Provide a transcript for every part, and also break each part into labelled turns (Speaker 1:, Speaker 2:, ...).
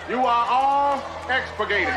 Speaker 1: You are all expurgated.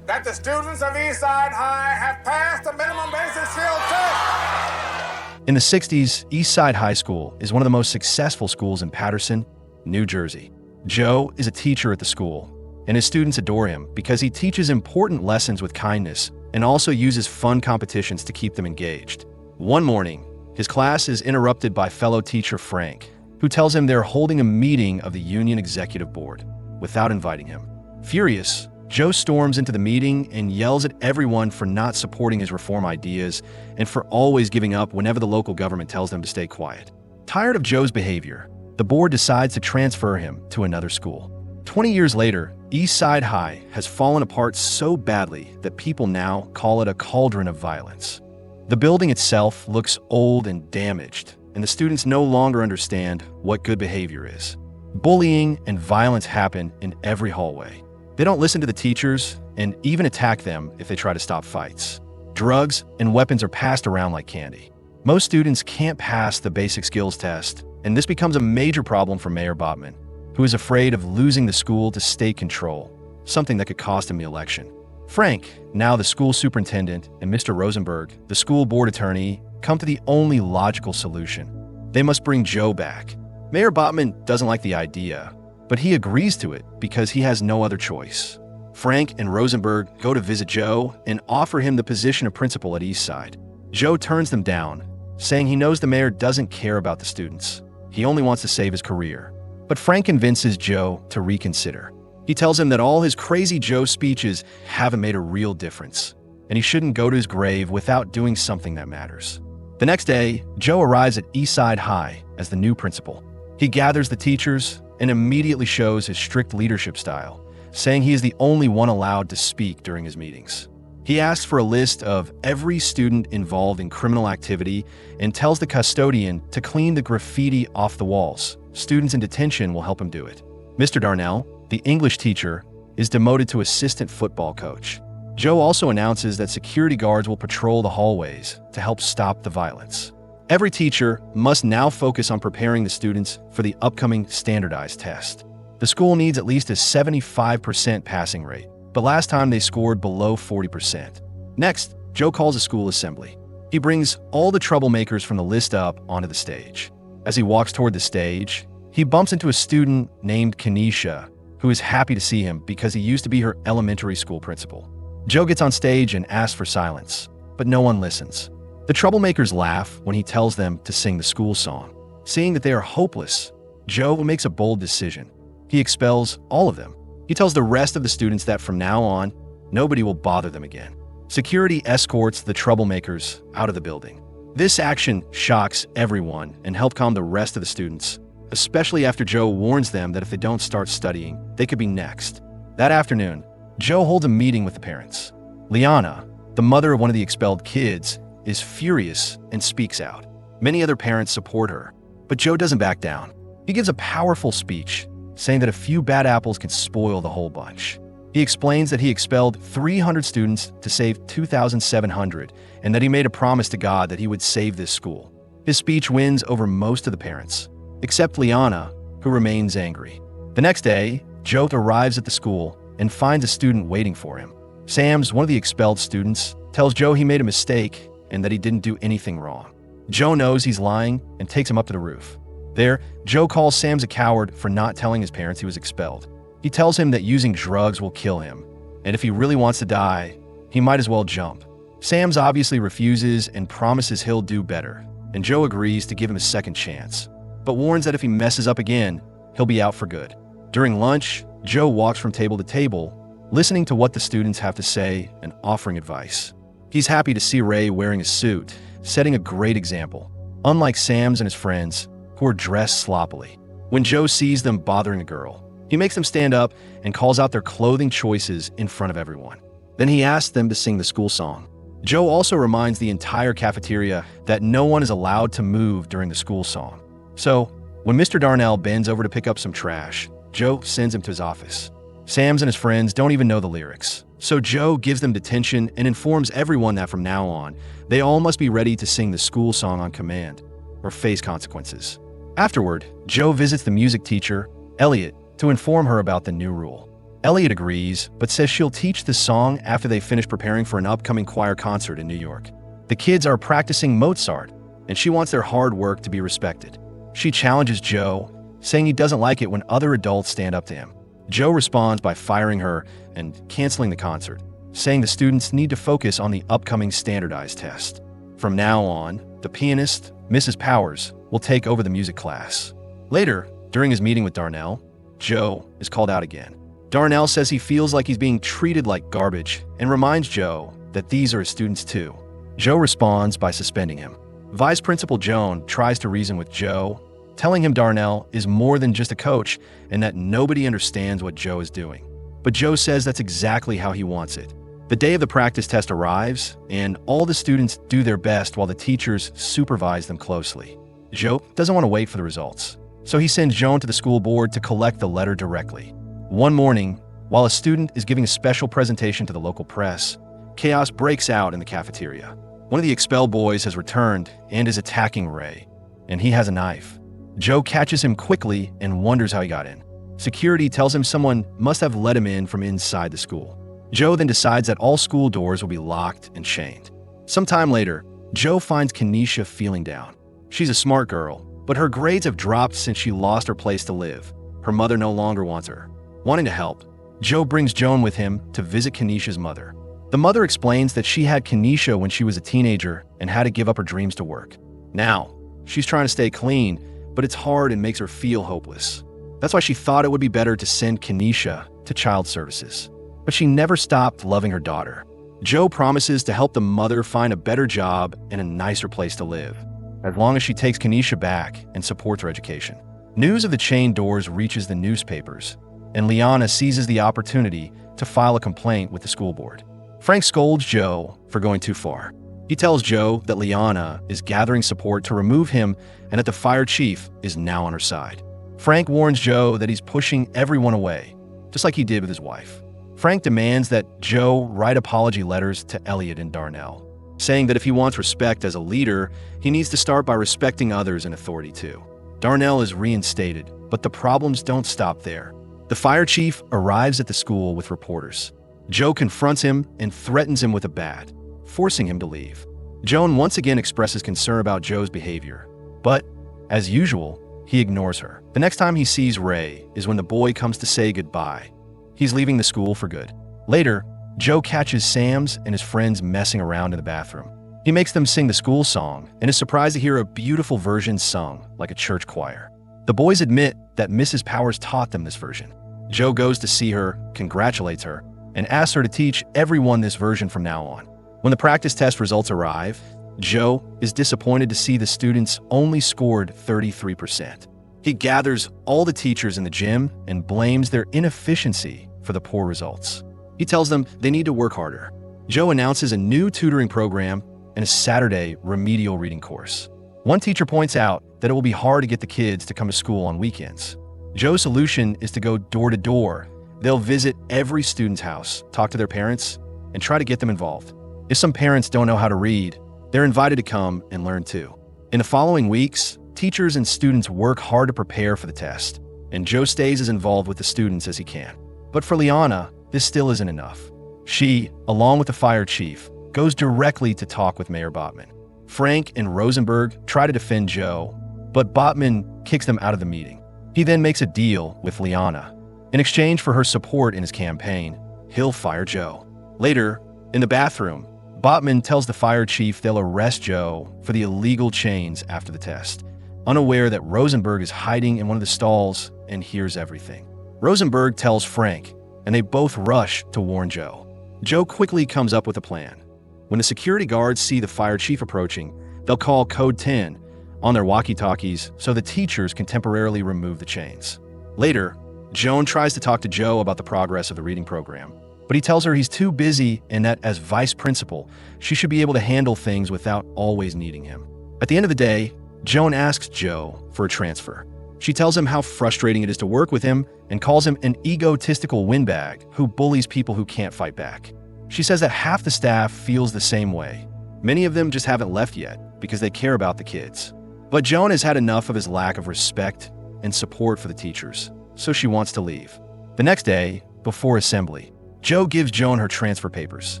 Speaker 1: That the students of Eastside High have passed the minimum basic skill test.
Speaker 2: In the 60s, Eastside High School is one of the most successful schools in Paterson, New Jersey. Joe is a teacher at the school, and his students adore him because he teaches important lessons with kindness and also uses fun competitions to keep them engaged. One morning, his class is interrupted by fellow teacher Frank, who tells him they're holding a meeting of the union executive board without inviting him. Furious, Joe storms into the meeting and yells at everyone for not supporting his reform ideas and for always giving up whenever the local government tells them to stay quiet. Tired of Joe's behavior, the board decides to transfer him to another school. 20 years later, Eastside High has fallen apart so badly that people now call it a cauldron of violence. The building itself looks old and damaged, and the students no longer understand what good behavior is. Bullying and violence happen in every hallway. They don't listen to the teachers and even attack them if they try to stop fights. Drugs and weapons are passed around like candy. Most students can't pass the basic skills test, and this becomes a major problem for Mayor Botman, who is afraid of losing the school to state control, something that could cost him the election. Frank, now the school superintendent, and Mr. Rosenberg, the school board attorney, come to the only logical solution. They must bring Joe back. Mayor Botman doesn't like the idea, but he agrees to it because he has no other choice. Frank and Rosenberg go to visit Joe and offer him the position of principal at Eastside. Joe turns them down, saying he knows the mayor doesn't care about the students. He only wants to save his career. But Frank convinces Joe to reconsider. He tells him that all his crazy Joe speeches haven't made a real difference, and he shouldn't go to his grave without doing something that matters. The next day, Joe arrives at Eastside High as the new principal. He gathers the teachers and immediately shows his strict leadership style, saying he is the only one allowed to speak during his meetings. He asks for a list of every student involved in criminal activity and tells the custodian to clean the graffiti off the walls. Students in detention will help him do it. Mr. Darnell, the English teacher, is demoted to assistant football coach. Joe also announces that security guards will patrol the hallways to help stop the violence. Every teacher must now focus on preparing the students for the upcoming standardized test. The school needs at least a 75% passing rate, but last time they scored below 40%. Next, Joe calls a school assembly. He brings all the troublemakers from the list up onto the stage. As he walks toward the stage, he bumps into a student named Kenesha, who is happy to see him because he used to be her elementary school principal. Joe gets on stage and asks for silence, but no one listens. The troublemakers laugh when he tells them to sing the school song. Seeing that they are hopeless, Joe makes a bold decision. He expels all of them. He tells the rest of the students that from now on, nobody will bother them again. Security escorts the troublemakers out of the building. This action shocks everyone and helps calm the rest of the students, especially after Joe warns them that if they don't start studying, they could be next. That afternoon, Joe holds a meeting with the parents. Liana, the mother of one of the expelled kids, is furious and speaks out. Many other parents support her, but Joe doesn't back down. He gives a powerful speech, saying that a few bad apples can spoil the whole bunch. He explains that he expelled 300 students to save 2,700 and that he made a promise to God that he would save this school. His speech wins over most of the parents, except Liana, who remains angry. The next day, Joe arrives at the school and finds a student waiting for him. Sam's, one of the expelled students, tells Joe he made a mistake and that he didn't do anything wrong. Joe knows he's lying and takes him up to the roof. There, Joe calls Sam's a coward for not telling his parents he was expelled. He tells him that using drugs will kill him, and if he really wants to die, he might as well jump. Sam's obviously refuses and promises he'll do better, and Joe agrees to give him a second chance, but warns that if he messes up again, he'll be out for good. During lunch, Joe walks from table to table, listening to what the students have to say and offering advice. He's happy to see Ray wearing a suit, setting a great example, unlike Sam's and his friends, who are dressed sloppily. When Joe sees them bothering a girl, he makes them stand up and calls out their clothing choices in front of everyone. Then he asks them to sing the school song. Joe also reminds the entire cafeteria that no one is allowed to move during the school song. So, when Mr. Darnell bends over to pick up some trash, Joe sends him to his office. Sam's and his friends don't even know the lyrics, so Joe gives them detention and informs everyone that from now on, they all must be ready to sing the school song on command or face consequences. Afterward, Joe visits the music teacher, Elliot, to inform her about the new rule. Elliot agrees, but says she'll teach the song after they finish preparing for an upcoming choir concert in New York. The kids are practicing Mozart, and she wants their hard work to be respected. She challenges Joe, saying he doesn't like it when other adults stand up to him. Joe responds by firing her and canceling the concert, saying the students need to focus on the upcoming standardized test. From now on, the pianist, Mrs. Powers, will take over the music class. Later, during his meeting with Darnell, Joe is called out again. Darnell says he feels like he's being treated like garbage and reminds Joe that these are his students too. Joe responds by suspending him. Vice Principal Joan tries to reason with Joe, telling him Darnell is more than just a coach and that nobody understands what Joe is doing. But Joe says that's exactly how he wants it. The day of the practice test arrives, and all the students do their best while the teachers supervise them closely. Joe doesn't want to wait for the results, so he sends Joan to the school board to collect the letter directly. One morning, while a student is giving a special presentation to the local press, chaos breaks out in the cafeteria. One of the expelled boys has returned and is attacking Ray, and he has a knife. Joe catches him quickly and wonders how he got in. Security tells him someone must have let him in from inside the school. Joe then decides that all school doors will be locked and chained. Sometime later, Joe finds Kenesha feeling down. She's a smart girl, but her grades have dropped since she lost her place to live. Her mother no longer wants her. Wanting to help, Joe brings Joan with him to visit Kenesha's mother. The mother explains that she had Kenesha when she was a teenager and had to give up her dreams to work. Now, she's trying to stay clean, but it's hard and makes her feel hopeless. That's why she thought it would be better to send Kenesha to child services. But she never stopped loving her daughter. Joe promises to help the mother find a better job and a nicer place to live, as long as she takes Kenesha back and supports her education. News of the chained doors reaches the newspapers, and Liana seizes the opportunity to file a complaint with the school board. Frank scolds Joe for going too far. He tells Joe that Liana is gathering support to remove him and that the fire chief is now on her side. Frank warns Joe that he's pushing everyone away, just like he did with his wife. Frank demands that Joe write apology letters to Elliot and Darnell, saying that if he wants respect as a leader, he needs to start by respecting others in authority too. Darnell is reinstated, but the problems don't stop there. The fire chief arrives at the school with reporters. Joe confronts him and threatens him with a bat, forcing him to leave. Joan once again expresses concern about Joe's behavior, but, as usual, he ignores her. The next time he sees Ray is when the boy comes to say goodbye. He's leaving the school for good. Later, Joe catches Sam's and his friends messing around in the bathroom. He makes them sing the school song and is surprised to hear a beautiful version sung like a church choir. The boys admit that Mrs. Powers taught them this version. Joe goes to see her, congratulates her, and asks her to teach everyone this version from now on. When the practice test results arrive, Joe is disappointed to see the students only scored 33%. He gathers all the teachers in the gym and blames their inefficiency for the poor results. He tells them they need to work harder. Joe announces a new tutoring program and a Saturday remedial reading course. One teacher points out that it will be hard to get the kids to come to school on weekends. Joe's solution is to go door to door. They'll visit every student's house, talk to their parents, and try to get them involved. If some parents don't know how to read, they're invited to come and learn too. In the following weeks, teachers and students work hard to prepare for the test, and Joe stays as involved with the students as he can. But for Liana, this still isn't enough. She, along with the fire chief, goes directly to talk with Mayor Botman. Frank and Rosenberg try to defend Joe, but Botman kicks them out of the meeting. He then makes a deal with Liana. In exchange for her support in his campaign, he'll fire Joe. Later, in the bathroom, Botman tells the fire chief they'll arrest Joe for the illegal chains after the test, unaware that Rosenberg is hiding in one of the stalls and hears everything. Rosenberg tells Frank, and they both rush to warn Joe. Joe quickly comes up with a plan. When the security guards see the fire chief approaching, they'll call Code 10 on their walkie-talkies so the teachers can temporarily remove the chains. Later, Joan tries to talk to Joe about the progress of the reading program, but he tells her he's too busy and that as vice principal, she should be able to handle things without always needing him. At the end of the day, Joan asks Joe for a transfer. She tells him how frustrating it is to work with him and calls him an egotistical windbag who bullies people who can't fight back. She says that half the staff feels the same way. Many of them just haven't left yet because they care about the kids. But Joan has had enough of his lack of respect and support for the teachers. so she wants to leave. The next day, before assembly, Joe gives Joan her transfer papers.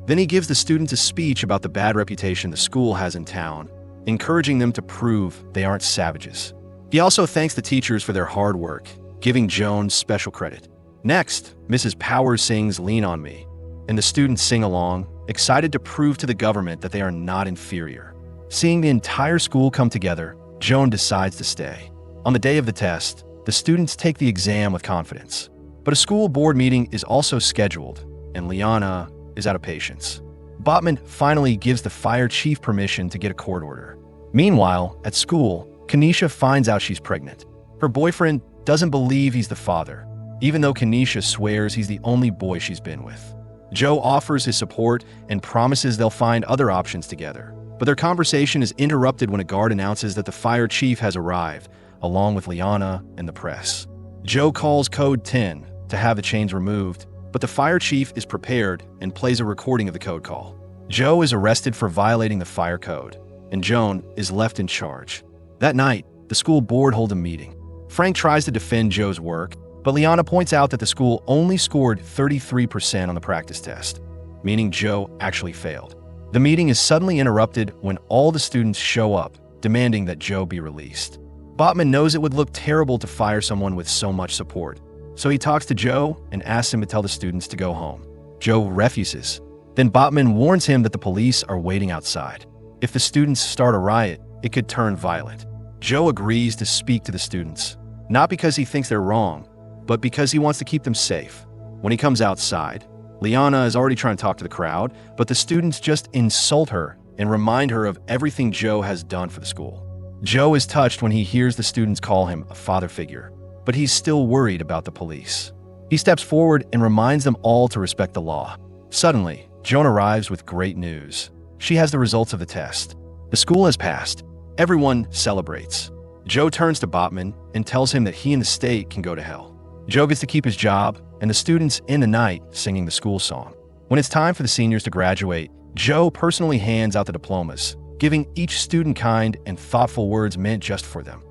Speaker 2: Then he gives the students a speech about the bad reputation the school has in town, encouraging them to prove they aren't savages. He also thanks the teachers for their hard work, giving Joan special credit. Next, Mrs. Powers sings "Lean on Me," and the students sing along, excited to prove to the government that they are not inferior. Seeing the entire school come together, Joan decides to stay. On the day of the test, the students take the exam with confidence. But a school board meeting is also scheduled, and Liana is out of patience. Botman finally gives the fire chief permission to get a court order. Meanwhile, at school, Kanisha finds out she's pregnant. Her boyfriend doesn't believe he's the father, even though Kanisha swears he's the only boy she's been with. Joe offers his support and promises they'll find other options together. But their conversation is interrupted when a guard announces that the fire chief has arrived, along with Liana and the press. Joe calls Code 10 to have the chains removed, but the fire chief is prepared and plays a recording of the code call. Joe is arrested for violating the fire code, and Joan is left in charge. That night, the school board holds a meeting. Frank tries to defend Joe's work, but Liana points out that the school only scored 33% on the practice test, meaning Joe actually failed. The meeting is suddenly interrupted when all the students show up, demanding that Joe be released. Botman knows it would look terrible to fire someone with so much support, so he talks to Joe and asks him to tell the students to go home. Joe refuses. Then Botman warns him that the police are waiting outside. If the students start a riot, it could turn violent. Joe agrees to speak to the students, not because he thinks they're wrong, but because he wants to keep them safe. When he comes outside, Liana is already trying to talk to the crowd, but the students just insult her and remind her of everything Joe has done for the school. Joe is touched when he hears the students call him a father figure, but he's still worried about the police. He steps forward and reminds them all to respect the law. Suddenly, Joan arrives with great news. She has the results of the test. The school has passed. Everyone celebrates. Joe turns to Botman and tells him that he and the state can go to hell. Joe gets to keep his job, and the students end the night singing the school song. When it's time for the seniors to graduate, Joe personally hands out the diplomas, giving each student kind and thoughtful words meant just for them.